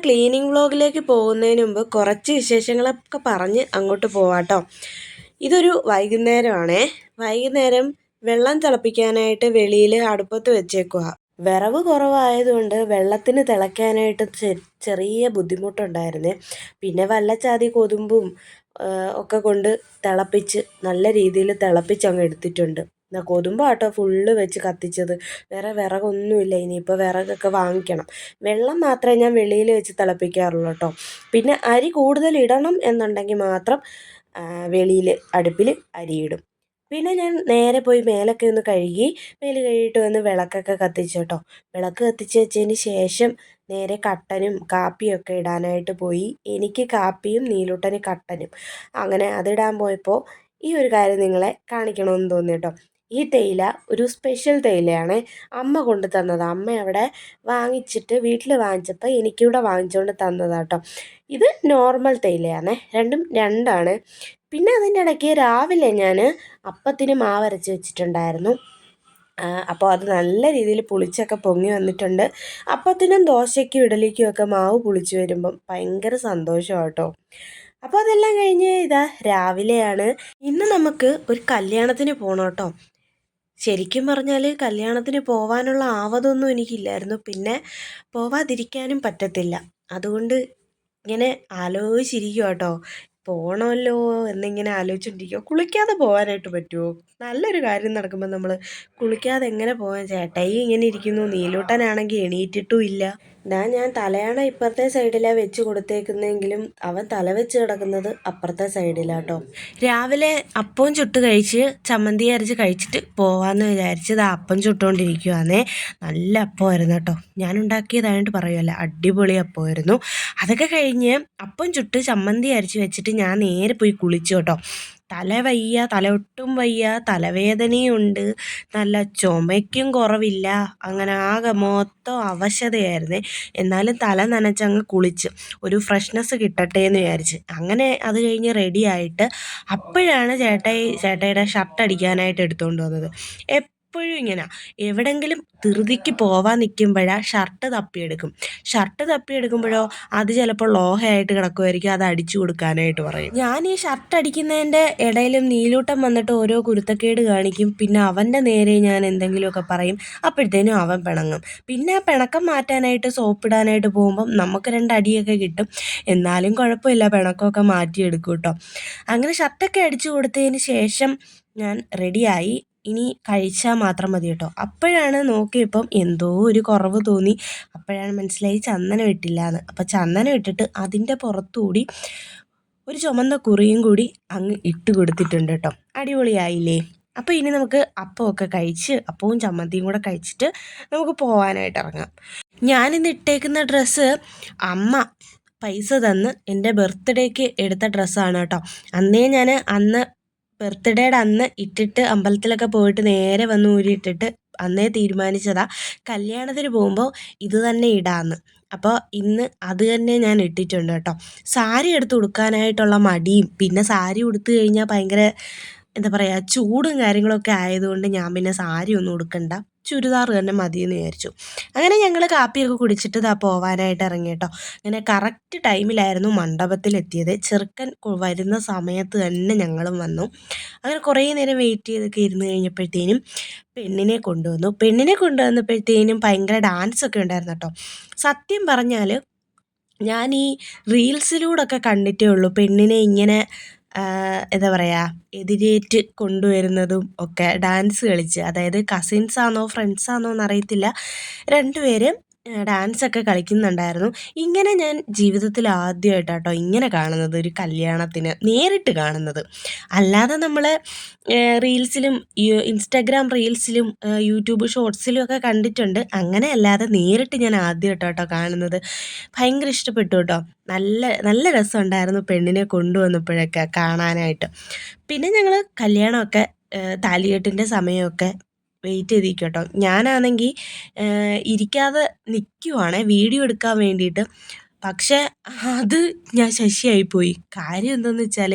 Cleaning വ്ലോഗിലേക്ക് പോകുന്നതിന് മുമ്പ് കുറച്ച് വിശേഷങ്ങളൊക്കെ പറഞ്ഞ് അങ്ങോട്ട് പോവാട്ടോ. ഇതൊരു വൈകുന്നേരമാണേ. വൈകുന്നേരം വെള്ളം തിളപ്പിക്കാനായിട്ട് വെളിയിൽ അടുപ്പത്ത് വെച്ചേക്കുക. വിറവ് കുറവായതുകൊണ്ട് വെള്ളത്തിന് തിളയ്ക്കാനായിട്ട് ചെറിയ ബുദ്ധിമുട്ടുണ്ടായിരുന്നേ. പിന്നെ വല്ലച്ചാതി കൊതുമ്പും ഒക്കെ കൊണ്ട് തിളപ്പിച്ച് നല്ല രീതിയിൽ തിളപ്പിച്ചങ്ങ് എടുത്തിട്ടുണ്ട്. കൊതുമ്പാട്ടോ ഫുള്ള് വെച്ച് കത്തിച്ചത്. വേറെ വിറകൊന്നുമില്ല. ഇനിയിപ്പോൾ വിറകൊക്കെ വാങ്ങിക്കണം. വെള്ളം മാത്രമേ ഞാൻ വെളിയിൽ വെച്ച് തിളപ്പിക്കാറുള്ളൂ കേട്ടോ. പിന്നെ അരി കൂടുതൽ ഇടണം എന്നുണ്ടെങ്കിൽ മാത്രം വെളിയിൽ അടുപ്പിൽ അരിയിടും. പിന്നെ ഞാൻ നേരെ പോയി മേലൊക്കെ ഒന്ന് കഴുകി മേല് കഴുകിയിട്ട് വന്ന് വിളക്കൊക്കെ കത്തിച്ചു കേട്ടോ. വിളക്ക് കത്തിച്ച് വെച്ചതിന് ശേഷം നേരെ കട്ടനും കാപ്പിയൊക്കെ ഇടാനായിട്ട് പോയി. എനിക്ക് കാപ്പിയും നീലൂട്ടന് കട്ടനും. അങ്ങനെ അതിടാൻ പോയപ്പോൾ ഈ ഒരു കാര്യം നിങ്ങളെ കാണിക്കണമെന്ന് തോന്നി കേട്ടോ. ഈ തേയില ഒരു സ്പെഷ്യൽ തേയിലയാണ്. അമ്മ കൊണ്ട് തന്നതാണ്. അമ്മ അവിടെ വാങ്ങിച്ചിട്ട് വീട്ടിൽ വാങ്ങിച്ചപ്പോൾ എനിക്കിവിടെ വാങ്ങിച്ചുകൊണ്ട് തന്നതാട്ടോ. ഇത് നോർമൽ തേയിലയാണ്. രണ്ടും രണ്ടാണ്. പിന്നെ അതിൻ്റെ ഇടയ്ക്ക് രാവിലെ ഞാൻ അപ്പത്തിന് മാവ് അരച്ച് വെച്ചിട്ടുണ്ടായിരുന്നു. അപ്പോൾ അത് നല്ല രീതിയിൽ പുളിച്ചൊക്കെ പൊങ്ങി വന്നിട്ടുണ്ട്. അപ്പത്തിനും ദോശയ്ക്കും ഇഡലിക്കും ഒക്കെ മാവ് പുളിച്ച് വരുമ്പം ഭയങ്കര സന്തോഷമാണ് കേട്ടോ. അപ്പോൾ അതെല്ലാം കഴിഞ്ഞ് ഇതാ രാവിലെയാണ്. ഇന്ന് നമുക്ക് ഒരു കല്യാണത്തിന് പോകണം കേട്ടോ. ശരിക്കും പറഞ്ഞാൽ കല്യാണത്തിന് പോകാനുള്ള ആവതൊന്നും എനിക്കില്ലായിരുന്നു. പിന്നെ പോവാതിരിക്കാനും പറ്റത്തില്ല. അതുകൊണ്ട് ഇങ്ങനെ ആലോചിച്ചിരിക്കുക കേട്ടോ. പോകണമല്ലോ എന്നിങ്ങനെ ആലോചിച്ചുകൊണ്ടിരിക്കുക. കുളിക്കാതെ പോകാനായിട്ട് പറ്റുമോ? നല്ലൊരു കാര്യം നടക്കുമ്പോൾ നമ്മൾ കുളിക്കാതെ എങ്ങനെ പോകാൻ? ചേട്ടായി ഇങ്ങനെ ഇരിക്കുന്നു. നീലൂട്ടനാണെങ്കിൽ എണീറ്റിട്ടും ഇല്ല. ഞാൻ തലയാണ ഇപ്പുറത്തെ സൈഡിലാണ് വെച്ച് കൊടുത്തേക്കുന്നതെങ്കിലും അവൻ തല വെച്ച് കിടക്കുന്നത് അപ്പുറത്തെ സൈഡിലാട്ടോ. രാവിലെ അപ്പം ചുട്ട് കഴിച്ച് ചമ്മന്തി അരച്ച് കഴിച്ചിട്ട് പോവാമെന്ന് വിചാരിച്ചത് അപ്പം ചുട്ടുകൊണ്ടിരിക്കുവാന്നേ. നല്ല അപ്പമായിരുന്നു കേട്ടോ. ഞാൻ ഉണ്ടാക്കിയതായിട്ട് പറയുമല്ല, അടിപൊളി അപ്പമായിരുന്നു. അതൊക്കെ കഴിഞ്ഞ് അപ്പം ചുട്ട് ചമ്മന്തി അരച്ച് വെച്ചിട്ട് ഞാൻ നേരെ പോയി കുളിച്ചു കേട്ടോ. തല വയ്യ, തല ഒട്ടും വയ്യ, തലവേദനയുണ്ട്, നല്ല ചുമയ്ക്കും കുറവില്ല. അങ്ങനെ ആകെ മൊത്തം അവശതയായിരുന്നേ. എന്നാലും തല നനച്ചങ്ങ് കുളിച്ച് ഒരു ഫ്രഷ്നെസ് കിട്ടട്ടെ എന്ന് വിചാരിച്ച് അങ്ങനെ അത് കഴിഞ്ഞ് റെഡിയായിട്ട് അപ്പോഴാണ് ചേട്ടായിയുടെ ഷർട്ട് അടിക്കാനായിട്ട് എടുത്തുകൊണ്ട് വന്നത്. എപ്പോഴും ഇങ്ങനെ എവിടെങ്കിലും ധൃതിക്ക് പോവാൻ നിൽക്കുമ്പോഴാണ് ഷർട്ട് തപ്പിയെടുക്കുമ്പോഴോ അത് ചിലപ്പോൾ ലോഹയായിട്ട് കിടക്കുമായിരിക്കും. അത് അടിച്ചു കൊടുക്കാനായിട്ട് പറയും. ഞാൻ ഈ ഷർട്ട് അടിക്കുന്നതിൻ്റെ ഇടയിലും നീലൂട്ടം വന്നിട്ട് ഓരോ കുരുത്തക്കേട് കാണിക്കും. പിന്നെ അവൻ്റെ നേരെ ഞാൻ എന്തെങ്കിലുമൊക്കെ പറയും. അപ്പോഴത്തേനും അവൻ പിണങ്ങും. പിന്നെ ആ പിണക്കം മാറ്റാനായിട്ട് സോപ്പിടാനായിട്ട് പോകുമ്പം നമുക്ക് രണ്ടടിയൊക്കെ കിട്ടും. എന്നാലും കുഴപ്പമില്ല, പിണക്കമൊക്കെ മാറ്റിയെടുക്കും കേട്ടോ. അങ്ങനെ ഷർട്ടൊക്കെ അടിച്ചു കൊടുത്തതിന് ശേഷം ഞാൻ റെഡിയായി. ഇനി കഴിച്ചാൽ മാത്രം മതി കേട്ടോ. അപ്പോഴാണ് നോക്കിയപ്പം എന്തോ ഒരു കുറവ് തോന്നി. അപ്പോഴാണ് മനസ്സിലായി ചന്ദനം ഇട്ടില്ല എന്ന്. അപ്പം ചന്ദനം ഇട്ടിട്ട് അതിൻ്റെ പുറത്തുകൂടി ഒരു ചുമന്ന കുറിയും കൂടി അങ്ങ് ഇട്ട് കൊടുത്തിട്ടുണ്ട് കേട്ടോ. അടിപൊളിയായില്ലേ? അപ്പോൾ ഇനി നമുക്ക് അപ്പമൊക്കെ കഴിച്ച് അപ്പവും ചമ്മന്തിയും കൂടെ കഴിച്ചിട്ട് നമുക്ക് പോകാനായിട്ട് ഇറങ്ങാം. ഞാനിന്ന് ഇട്ടേക്കുന്ന ഡ്രസ്സ് അമ്മ പൈസ തന്ന് എൻ്റെ ബർത്ത്ഡേക്ക് എടുത്ത ഡ്രസ്സാണ് കേട്ടോ. അന്ന് ബർത്ത്ഡേയുടെ അന്ന് ഇട്ടിട്ട് അമ്പലത്തിലൊക്കെ പോയിട്ട് നേരെ വന്ന് ഊരിയിട്ടിട്ട് അന്നേ തീരുമാനിച്ചതാ കല്യാണത്തിന് പോകുമ്പോൾ ഇത് തന്നെ ഇടാമെന്ന്. അപ്പോൾ ഇന്ന് അത് തന്നെ ഞാൻ ഇട്ടിട്ടുണ്ട് കേട്ടോ. സാരി എടുത്ത് ഉടുക്കാനായിട്ടുള്ള മടിയും പിന്നെ സാരി ഉടുത്തു കഴിഞ്ഞാൽ ഭയങ്കര എന്താ പറയുക ചൂടും കാര്യങ്ങളൊക്കെ ആയതുകൊണ്ട് ഞാൻ പിന്നെ സാരി ഒന്നും ഉടുക്കണ്ട, ചുരിദാർ തന്നെ മതിയെന്ന് വിചാരിച്ചു. അങ്ങനെ ഞങ്ങൾ കാപ്പിയൊക്കെ കുടിച്ചിട്ട് ഇതാ പോവാനായിട്ട് ഇറങ്ങി കേട്ടോ. അങ്ങനെ കറക്റ്റ് ടൈമിലായിരുന്നു മണ്ഡപത്തിലെത്തിയത്. ചെറുക്കൻ വരുന്ന സമയത്ത് തന്നെ ഞങ്ങളും വന്നു. അങ്ങനെ കുറേ നേരം വെയിറ്റ് ചെയ്തൊക്കെ ഇരുന്ന് കഴിഞ്ഞപ്പോഴത്തേനും പെണ്ണിനെ കൊണ്ടുവന്നപ്പോഴത്തേനും ഭയങ്കര ഡാൻസൊക്കെ ഉണ്ടായിരുന്നു കേട്ടോ. സത്യം പറഞ്ഞാൽ ഞാൻ ഈ റീൽസിലൂടെയൊക്കെ കണ്ടിട്ടേ ഉള്ളൂ പെണ്ണിനെ ഇങ്ങനെ എന്താ പറയുക എതിരേറ്റ് കൊണ്ടുവരുന്നതും ഒക്കെ ഡാൻസ് കളിച്ച്. അതായത് കസിൻസാണോ ഫ്രണ്ട്സാണോ എന്നറിയത്തില്ല, രണ്ടുപേരും ഡാൻസൊക്കെ കളിക്കുന്നുണ്ടായിരുന്നു. ഇങ്ങനെ ഞാൻ ജീവിതത്തിൽ ആദ്യമായിട്ടാണ് കേട്ടോ ഇങ്ങനെ കാണുന്നത്, ഒരു കല്യാണത്തിന് നേരിട്ട് കാണുന്നത്. അല്ലാതെ നമ്മൾ റീൽസിലും ഇൻസ്റ്റാഗ്രാം റീൽസിലും യൂട്യൂബ് ഷോർട്സിലും ഒക്കെ കണ്ടിട്ടുണ്ട്. അങ്ങനെ അല്ലാതെ നേരിട്ട് ഞാൻ ആദ്യമായിട്ടാണ് കേട്ടോ കാണുന്നത്. ഭയങ്കര ഇഷ്ടപ്പെട്ടു കേട്ടോ. നല്ല നല്ല രസമുണ്ടായിരുന്നു പെണ്ണിനെ കൊണ്ടുവന്നപ്പോഴൊക്കെ കാണാനായിട്ട്. പിന്നെ ഞങ്ങൾ കല്യാണമൊക്കെ താലികെട്ടിൻ്റെ സമയമൊക്കെ വെയിറ്റ് ചെയ്തിരിക്കും കേട്ടോ. ഞാനാണെങ്കിൽ ഇരിക്കാതെ നിൽക്കുവാണേ വീഡിയോ എടുക്കാൻ വേണ്ടിയിട്ട്. പക്ഷേ അത് ഞാൻ ശശിയായിപ്പോയി. കാര്യം എന്താണെന്ന് വെച്ചാൽ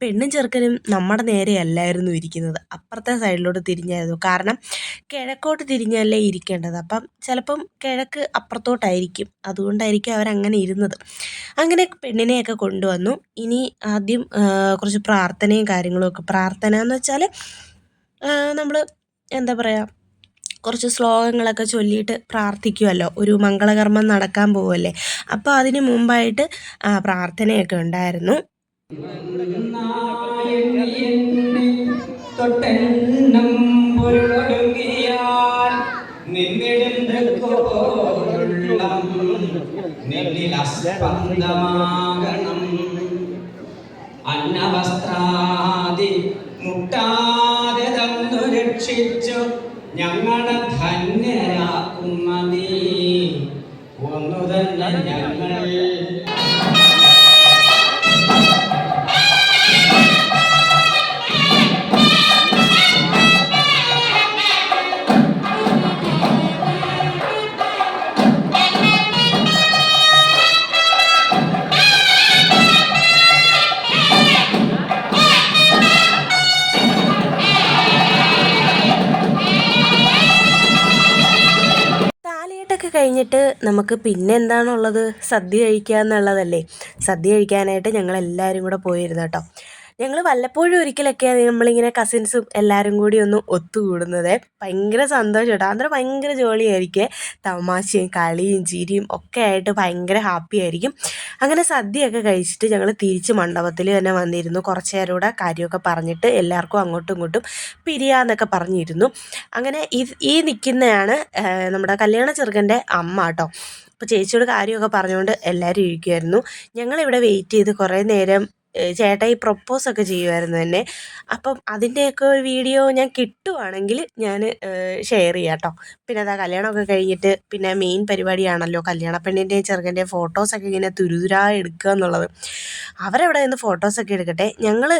പെണ്ണും ചെറുക്കനും നമ്മുടെ നേരെയല്ലായിരുന്നു ഇരിക്കുന്നത്, അപ്പുറത്തെ സൈഡിലോട്ട് തിരിഞ്ഞായിരുന്നു. കാരണം കിഴക്കോട്ട് തിരിഞ്ഞല്ലേ ഇരിക്കേണ്ടത്, അപ്പം ചിലപ്പം കിഴക്ക് അപ്പുറത്തോട്ടായിരിക്കും, അതുകൊണ്ടായിരിക്കും അവരങ്ങനെ ഇരുന്നത്. അങ്ങനെ പെണ്ണിനെയൊക്കെ കൊണ്ടുവന്നു. ഇനി ആദ്യം കുറച്ച് പ്രാർത്ഥനയും കാര്യങ്ങളുമൊക്കെ. പ്രാർത്ഥന എന്ന് വെച്ചാൽ നമ്മൾ എന്താ പറയുക, കുറച്ച് ശ്ലോകങ്ങളൊക്കെ ചൊല്ലിയിട്ട് പ്രാർത്ഥിക്കുമല്ലോ, ഒരു മംഗളകർമ്മം നടക്കാൻ പോവുമല്ലേ. അപ്പോൾ അതിന് മുമ്പായിട്ട് പ്രാർത്ഥനയൊക്കെ ഉണ്ടായിരുന്നു. അന്നവസ്ത്രാദി മുട്ടാതെ തന്നു രക്ഷിച്ചു ഞങ്ങളെ ധന്യരാക്കുന്ന നീ ഒന്നു തന്നെ ഞങ്ങൾ. കഴിഞ്ഞിട്ട് നമുക്ക് പിന്നെ എന്താണുള്ളത്, സദ്യ കഴിക്കുക എന്നുള്ളതല്ലേ. സദ്യ കഴിക്കാനായിട്ട് ഞങ്ങളെല്ലാവരും കൂടെ പോയിരുന്നു കേട്ടോ. ഞങ്ങൾ വല്ലപ്പോഴും ഒരിക്കലൊക്കെയാണ് നമ്മളിങ്ങനെ കസിൻസും എല്ലാവരും കൂടി ഒന്ന് ഒത്തുകൂടുന്നത്. ഭയങ്കര സന്തോഷം കേട്ടോ. അന്നേരം ഭയങ്കര ജോളിയായിരിക്കും, തമാശയും കളിയും ചിരിയും ഒക്കെ ആയിട്ട് ഭയങ്കര ഹാപ്പി ആയിരിക്കും. അങ്ങനെ സദ്യയൊക്കെ കഴിച്ചിട്ട് ഞങ്ങൾ തിരിച്ച് മണ്ഡപത്തിൽ തന്നെ വന്നിരുന്നു. കുറച്ച് നേരം കൂടെ കാര്യമൊക്കെ പറഞ്ഞിട്ട് എല്ലാവർക്കും അങ്ങോട്ടും ഇങ്ങോട്ടും പിരിയാന്നൊക്കെ പറഞ്ഞിരുന്നു. അങ്ങനെ ഈ നിൽക്കുന്നതാണ് നമ്മുടെ കല്യാണ ചെറുക്കൻ്റെ അമ്മ കേട്ടോ. അപ്പോൾ ചേച്ചിയോട് കാര്യമൊക്കെ പറഞ്ഞുകൊണ്ട് എല്ലാവരും ഇരിക്കുമായിരുന്നു. ഞങ്ങളിവിടെ വെയിറ്റ് ചെയ്ത് കുറേ നേരം ചേട്ടായി പ്രൊപ്പോസൊക്കെ ചെയ്യുമായിരുന്നു തന്നെ. അപ്പം അതിൻ്റെയൊക്കെ ഒരു വീഡിയോ ഞാൻ കിട്ടുവാണെങ്കിൽ ഞാൻ ഷെയർ ചെയ്യാം കേട്ടോ. പിന്നെ അതാ കല്യാണമൊക്കെ കഴിഞ്ഞിട്ട് പിന്നെ മെയിൻ പരിപാടിയാണല്ലോ കല്യാണ പെണ്ണിൻ്റെയും ചെറുക്കൻ്റെയും ഫോട്ടോസൊക്കെ ഇങ്ങനെ തുരുതുരാ എടുക്കുക എന്നുള്ളത്. അവരവിടെ നിന്ന് ഫോട്ടോസൊക്കെ എടുക്കട്ടെ, ഞങ്ങൾ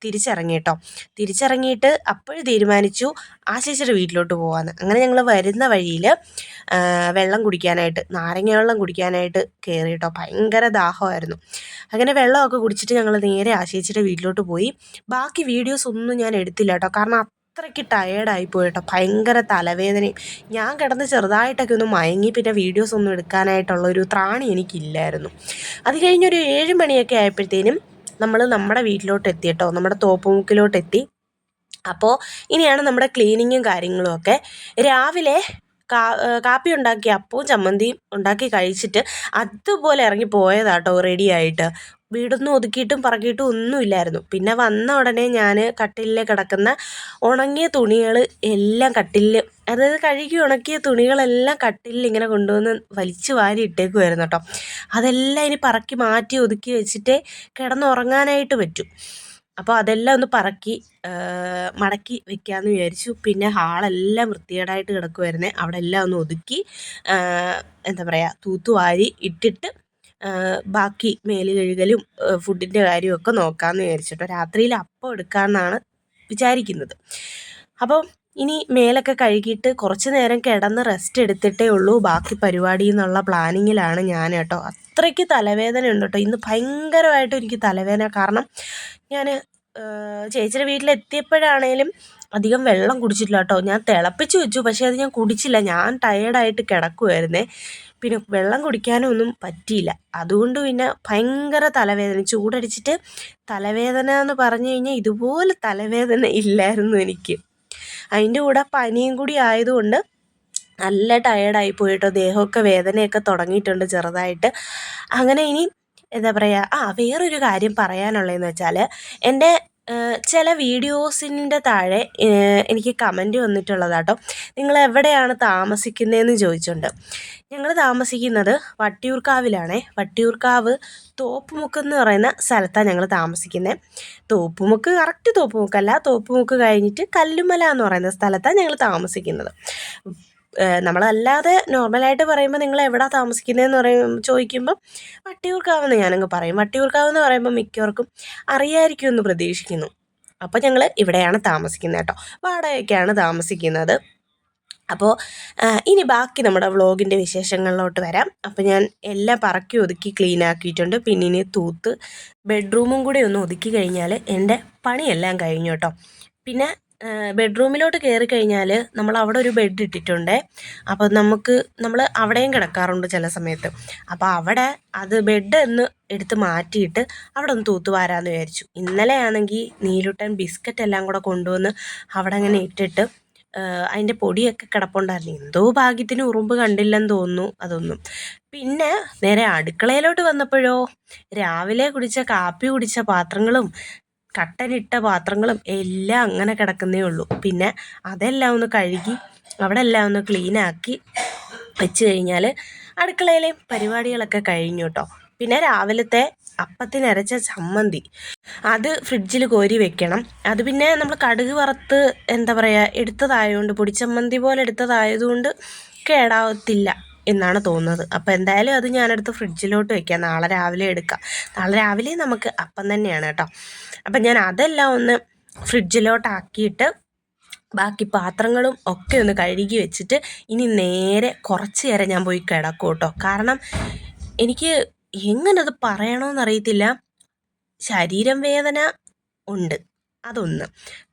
തിരിച്ചിറങ്ങി കേട്ടോ. തിരിച്ചിറങ്ങിയിട്ട് അപ്പോഴും തീരുമാനിച്ചു ആ ചേച്ചിയുടെ വീട്ടിലോട്ട് പോകാമെന്ന്. അങ്ങനെ ഞങ്ങൾ വരുന്ന വഴിയിൽ വെള്ളം കുടിക്കാനായിട്ട്, നാരങ്ങ വെള്ളം കുടിക്കാനായിട്ട് കയറി കേട്ടോ. ഭയങ്കര ദാഹമായിരുന്നു. അങ്ങനെ വെള്ളമൊക്കെ കുടിച്ചിട്ട് ഞങ്ങൾ നേരെ ആ ചേച്ചിയുടെ വീട്ടിലോട്ട് പോയി. ബാക്കി വീഡിയോസ് ഒന്നും ഞാൻ എടുത്തില്ല കേട്ടോ, കാരണം അത്രയ്ക്ക് ടയേർഡായിപ്പോയി കേട്ടോ. ഭയങ്കര തലവേദനയും, ഞാൻ കിടന്ന് ചെറുതായിട്ടൊക്കെ ഒന്ന് മയങ്ങി. പിന്നെ വീഡിയോസ് ഒന്നും എടുക്കാനായിട്ടുള്ളൊരു ത്രാണി എനിക്കില്ലായിരുന്നു. അത് കഴിഞ്ഞൊരു 7 മണിയൊക്കെ ആയപ്പോഴത്തേനും നമ്മൾ നമ്മുടെ വീട്ടിലോട്ട് എത്തി കേട്ടോ, നമ്മുടെ തോപ്പുമുക്കിലോട്ടെത്തി. അപ്പോൾ ഇനിയാണ് നമ്മുടെ ക്ലീനിങ്ങും കാര്യങ്ങളും ഒക്കെ. രാവിലെ കാപ്പി ഉണ്ടാക്കി അപ്പവും ചമ്മന്തിയും ഉണ്ടാക്കി കഴിച്ചിട്ട് അതുപോലെ ഇറങ്ങി പോയതാട്ടോ റെഡിയായിട്ട്. വീടൊന്നും ഒതുക്കിയിട്ടും പറക്കിയിട്ടും ഒന്നുമില്ലായിരുന്നു. പിന്നെ വന്ന ഉടനെ ഞാൻ കട്ടിലിൽ കിടക്കുന്ന ഉണങ്ങിയ തുണികൾ എല്ലാം കട്ടിലിൽ, അതായത് കഴുകി ഉണക്കിയ തുണികളെല്ലാം കട്ടിലിൽ ഇങ്ങനെ കൊണ്ടുവന്ന് വലിച്ചു വാരി ഇട്ടേക്കുമായിരുന്നു കേട്ടോ. അതെല്ലാം ഇനി പറക്കി മാറ്റി ഒതുക്കി വെച്ചിട്ടേ കിടന്നുറങ്ങാനായിട്ട് പറ്റും. അപ്പോൾ അതെല്ലാം ഒന്ന് പറക്കി മടക്കി വെക്കാമെന്ന് വിചാരിച്ചു. പിന്നെ ഹാളെല്ലാം വൃത്തികേടായിട്ട് കിടക്കുമായിരുന്നേ, അവിടെ എല്ലാം ഒന്ന് ഒതുക്കി എന്താ പറയുക തൂത്തുവാരി ഇട്ടിട്ട് ബാക്കി മേല് കഴുകലും ഫുഡിൻ്റെ കാര്യമൊക്കെ നോക്കാമെന്ന് വിചാരിച്ചിട്ടോ. രാത്രിയിൽ അപ്പം എടുക്കാമെന്നാണ് വിചാരിക്കുന്നത്. അപ്പം ഇനി മേലൊക്കെ കഴുകിയിട്ട് കുറച്ച് നേരം കിടന്ന് റെസ്റ്റ് എടുത്തിട്ടേ ഉള്ളൂ ബാക്കി പരിപാടി എന്നുള്ള പ്ലാനിങ്ങിലാണ് ഞാൻ കേട്ടോ. അത്രയ്ക്ക് തലവേദന ഉണ്ട് കേട്ടോ ഇന്ന്, ഭയങ്കരമായിട്ടും എനിക്ക് തലവേദന. കാരണം ഞാൻ ചേച്ചിയുടെ വീട്ടിലെത്തിയപ്പോഴാണേലും അധികം വെള്ളം കുടിച്ചിട്ടില്ല കേട്ടോ. ഞാൻ തിളപ്പിച്ച് വെച്ചു, പക്ഷേ അത് ഞാൻ കുടിച്ചില്ല. ഞാൻ ടയേർഡായിട്ട് കിടക്കുമായിരുന്നേ. പിന്നെ വെള്ളം കുടിക്കാനൊന്നും പറ്റിയില്ല. അതുകൊണ്ട് പിന്നെ ഭയങ്കര തലവേദന, ചൂടടിച്ചിട്ട് തലവേദന എന്ന് പറഞ്ഞു കഴിഞ്ഞാൽ ഇതുപോലെ തലവേദന ഇല്ലായിരുന്നു എനിക്ക്. അതിൻ്റെ കൂടെ പനിയും കൂടി ആയതുകൊണ്ട് നല്ല ടയേർഡായി പോയിട്ടോ. ദേഹമൊക്കെ വേദനയൊക്കെ തുടങ്ങിയിട്ടുണ്ട് ചെറുതായിട്ട്. അങ്ങനെ ഇനി എന്താ പറയുക, വേറൊരു കാര്യം പറയാനുള്ളതെന്ന് വെച്ചാൽ, എൻ്റെ ചില വീഡിയോസിൻ്റെ താഴെ എനിക്ക് കമൻറ്റ് വന്നിട്ടുള്ളതാട്ടോ. നിങ്ങൾ എവിടെയാണ് താമസിക്കുന്നതെന്ന് ചോദിച്ചുകൊണ്ട്. ഞങ്ങൾ താമസിക്കുന്നത് വട്ടിയൂർക്കാവിലാണേ. വട്ടിയൂർക്കാവ് തോപ്പുമുക്ക് എന്ന് പറയുന്ന സ്ഥലത്താണ് ഞങ്ങൾ താമസിക്കുന്നത്. തോപ്പുമുക്ക് കറക്റ്റ് തോപ്പുമുക്കല്ല, തോപ്പുമുക്ക് കഴിഞ്ഞിട്ട് കല്ലുമല എന്ന് പറയുന്ന സ്ഥലത്താണ് ഞങ്ങൾ താമസിക്കുന്നത്. നമ്മളല്ലാതെ നോർമലായിട്ട് പറയുമ്പോൾ നിങ്ങൾ എവിടെ താമസിക്കുന്നതെന്ന് ചോദിക്കുമ്പം വട്ടിയൂർക്കാവെന്ന് ഞാനങ്ങ് പറയും. വട്ടിയൂർക്കാവെന്ന് പറയുമ്പോൾ മിക്കവർക്കും അറിയാമായിരിക്കുമെന്ന് പ്രതീക്ഷിക്കുന്നു. അപ്പോൾ ഞങ്ങൾ ഇവിടെയാണ് താമസിക്കുന്നത് കേട്ടോ. വാടകയ്ക്കാണ് താമസിക്കുന്നത്. അപ്പോൾ ഇനി ബാക്കി നമ്മുടെ വ്ളോഗിൻ്റെ വിശേഷങ്ങളിലോട്ട് വരാം. അപ്പോൾ ഞാൻ എല്ലാം പറക്കി ഒതുക്കി ക്ലീൻ ആക്കിയിട്ടുണ്ട്. പിന്നെ ഇനി തൂത്ത് ബെഡ്റൂമും കൂടി ഒന്ന് ഒതുക്കി കഴിഞ്ഞാൽ എൻ്റെ പണിയെല്ലാം കഴിഞ്ഞു കേട്ടോ. പിന്നെ ബെഡ്റൂമിലോട്ട് കയറി കഴിഞ്ഞാൽ നമ്മൾ അവിടെ ഒരു ബെഡ് ഇട്ടിട്ടുണ്ട്. അപ്പോൾ നമ്മൾ അവിടെയും കിടക്കാറുണ്ട് ചില സമയത്ത്. അപ്പോൾ അവിടെ അത് ബെഡ് ഒന്ന് എടുത്ത് മാറ്റിയിട്ട് അവിടെ ഒന്ന് തൂത്തുവാരാമെന്ന് വിചാരിച്ചു. ഇന്നലെ ആണെങ്കിൽ നീലുട്ടൻ ബിസ്ക്കറ്റ് എല്ലാം കൂടെ കൊണ്ടുവന്ന് അവിടെ അങ്ങനെ ഇട്ടിട്ട് അതിൻ്റെ പൊടിയൊക്കെ കിടപ്പുണ്ടായിരുന്നു. എന്തോ ഭാഗ്യത്തിന് ഉറുമ്പ് കണ്ടില്ലെന്ന് തോന്നുന്നു അതൊന്നും. പിന്നെ നേരെ അടുക്കളയിലോട്ട് വന്നപ്പോഴോ രാവിലെ കാപ്പി കുടിച്ച പാത്രങ്ങളും കട്ടനിട്ട പാത്രങ്ങളും എല്ലാം അങ്ങനെ കിടക്കുന്നേ ഉള്ളൂ. പിന്നെ അതെല്ലാം ഒന്ന് കഴുകി അവിടെ എല്ലാം ഒന്ന് ക്ലീനാക്കി വെച്ച് കഴിഞ്ഞാൽ അടുക്കളയിലെയും പരിപാടികളൊക്കെ കഴിഞ്ഞു കേട്ടോ. പിന്നെ രാവിലത്തെ അപ്പത്തിനരച്ച ചമ്മന്തി അത് ഫ്രിഡ്ജിൽ കോരി വെക്കണം. അത് പിന്നെ നമ്മൾ കടുക് വറുത്ത് എന്താ പറയുക എടുത്തതായതുകൊണ്ട് പൊടിച്ചമ്മന്തി പോലെ എടുത്തതായതുകൊണ്ട് കേടാവത്തില്ല എന്നാണ് തോന്നുന്നത്. അപ്പോൾ എന്തായാലും അത് ഞാനെടുത്ത് ഫ്രിഡ്ജിലോട്ട് വെക്കാം. നാളെ രാവിലെ എടുക്കാം. നാളെ രാവിലെ നമുക്ക് അപ്പം തന്നെയാണ് കേട്ടോ. അപ്പം ഞാൻ അതെല്ലാം ഒന്ന് ഫ്രിഡ്ജിലോട്ടാക്കിയിട്ട് ബാക്കി പാത്രങ്ങളും ഒക്കെ ഒന്ന് കഴുകി വെച്ചിട്ട് ഇനി നേരെ കുറച്ച് നേരം ഞാൻ പോയി കിടക്കും കേട്ടോ. കാരണം എനിക്ക് എങ്ങനത് പറയണമെന്നറിയത്തില്ല. ശരീരം വേദന ഉണ്ട്, അതൊന്ന്.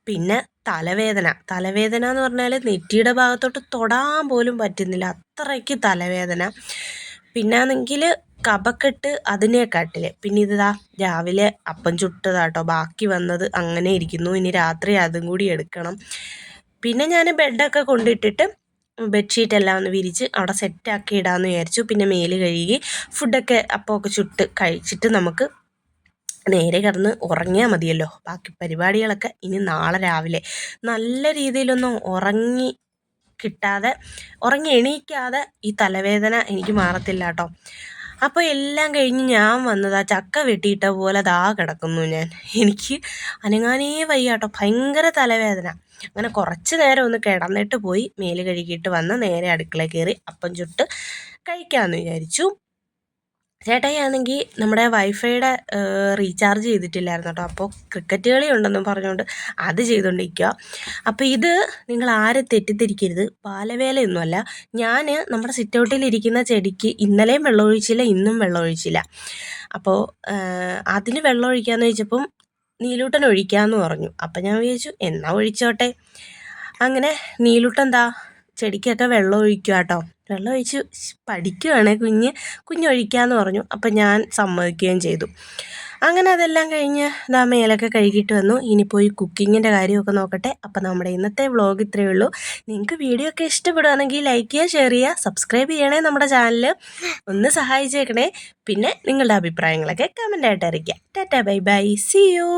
പിന്നെ തലവേദന എന്ന് പറഞ്ഞാൽ നെറ്റിയുടെ ഭാഗത്തോട്ട് തൊടാൻ പോലും പറ്റുന്നില്ല, അത്രയ്ക്ക് തലവേദന. പിന്നാണെങ്കിൽ കഫക്കെട്ട് അതിനെക്കാട്ടിൽ. പിന്നെ ഇതാ രാവിലെ അപ്പം ചുട്ടതാട്ടോ ബാക്കി വന്നത് അങ്ങനെ ഇരിക്കുന്നു. ഇനി രാത്രി അതും കൂടി എടുക്കണം. പിന്നെ ഞാൻ ബെഡൊക്കെ കൊണ്ടിട്ടിട്ട് ബെഡ്ഷീറ്റെല്ലാം ഒന്ന് വിരിച്ച് അവിടെ സെറ്റാക്കി ഇടാമെന്ന് വിചാരിച്ചു. പിന്നെ മേല് കഴുകി ഫുഡൊക്കെ അപ്പമൊക്കെ ചുട്ട് കഴിച്ചിട്ട് നമുക്ക് നേരെ കിടന്ന് ഉറങ്ങിയാൽ മതിയല്ലോ. ബാക്കി പരിപാടികളൊക്കെ ഇനി നാളെ രാവിലെ. നല്ല രീതിയിലൊന്നും ഉറങ്ങി എണീക്കാതെ ഈ തലവേദന എനിക്ക് മാറത്തില്ല കേട്ടോ. അപ്പോൾ എല്ലാം കഴിഞ്ഞ് ഞാൻ വന്നതാ ചക്ക വെട്ടിയിട്ട പോലെ കിടക്കുന്നു ഞാൻ. എനിക്ക് അനങ്ങാനേ വയ്യ കേട്ടോ, ഭയങ്കര തലവേദന. അങ്ങനെ കുറച്ച് നേരം ഒന്ന് കിടന്നിട്ട് പോയി മേല് കഴുകിയിട്ട് വന്ന് നേരെ അടുക്കളയിൽ കയറി അപ്പം ചുട്ട് കഴിക്കാമെന്ന് വിചാരിച്ചു. ചേട്ടായിയാണെങ്കിൽ നമ്മുടെ വൈഫൈയുടെ റീചാർജ് ചെയ്തിട്ടില്ലായിരുന്നു കേട്ടോ. അപ്പോൾ ക്രിക്കറ്റ് കളി ഉണ്ടെന്നും പറഞ്ഞുകൊണ്ട് അത് ചെയ്തുകൊണ്ടിരിക്കുക. അപ്പോൾ ഇത് നിങ്ങൾ ആരും തെറ്റിദ്ധരിക്കരുത്, ബാലവേലയൊന്നുമല്ല. ഞാൻ നമ്മുടെ സിറ്റൗട്ടിലിരിക്കുന്ന ചെടിക്ക് ഇന്നലെയും വെള്ളമൊഴിച്ചില്ല, ഇന്നും വെള്ളമൊഴിച്ചില്ല. അപ്പോൾ അതിന് വെള്ളമൊഴിക്കാമെന്ന് ചോദിച്ചപ്പം നീലൂട്ടൻ ഒഴിക്കാമെന്ന് പറഞ്ഞു. അപ്പം ഞാൻ വിചാരിച്ചു എന്നാൽ ഒഴിച്ചോട്ടെ. അങ്ങനെ നീലൂട്ടൻ ചെടിക്കൊക്കെ വെള്ളം ഒഴിക്കുക കേട്ടോ. വെള്ളം ഒഴിച്ച് പഠിക്കുകയാണ് കുഞ്ഞൊഴിക്കാമെന്ന് പറഞ്ഞു. അപ്പം ഞാൻ സമ്മതിക്കുകയും ചെയ്തു. അങ്ങനെ അതെല്ലാം കഴിഞ്ഞ് മേലൊക്കെ കഴുകിയിട്ട് വന്നു. ഇനി പോയി കുക്കിങ്ങിൻ്റെ കാര്യമൊക്കെ നോക്കട്ടെ. അപ്പം നമ്മുടെ ഇന്നത്തെ വ്ളോഗ് ഇത്രയേ ഉള്ളൂ. നിങ്ങൾക്ക് വീഡിയോ ഒക്കെ ഇഷ്ടപ്പെടുകയാണെങ്കിൽ ലൈക്ക് ചെയ്യുക, ഷെയർ ചെയ്യുക, സബ്സ്ക്രൈബ് ചെയ്യണേ. നമ്മുടെ ചാനൽ ഒന്ന് സഹായിച്ചേക്കണേ. പിന്നെ നിങ്ങളുടെ അഭിപ്രായങ്ങളൊക്കെ കമൻ്റായിട്ട് അറിയിക്കുക. Tata bye bye, see U.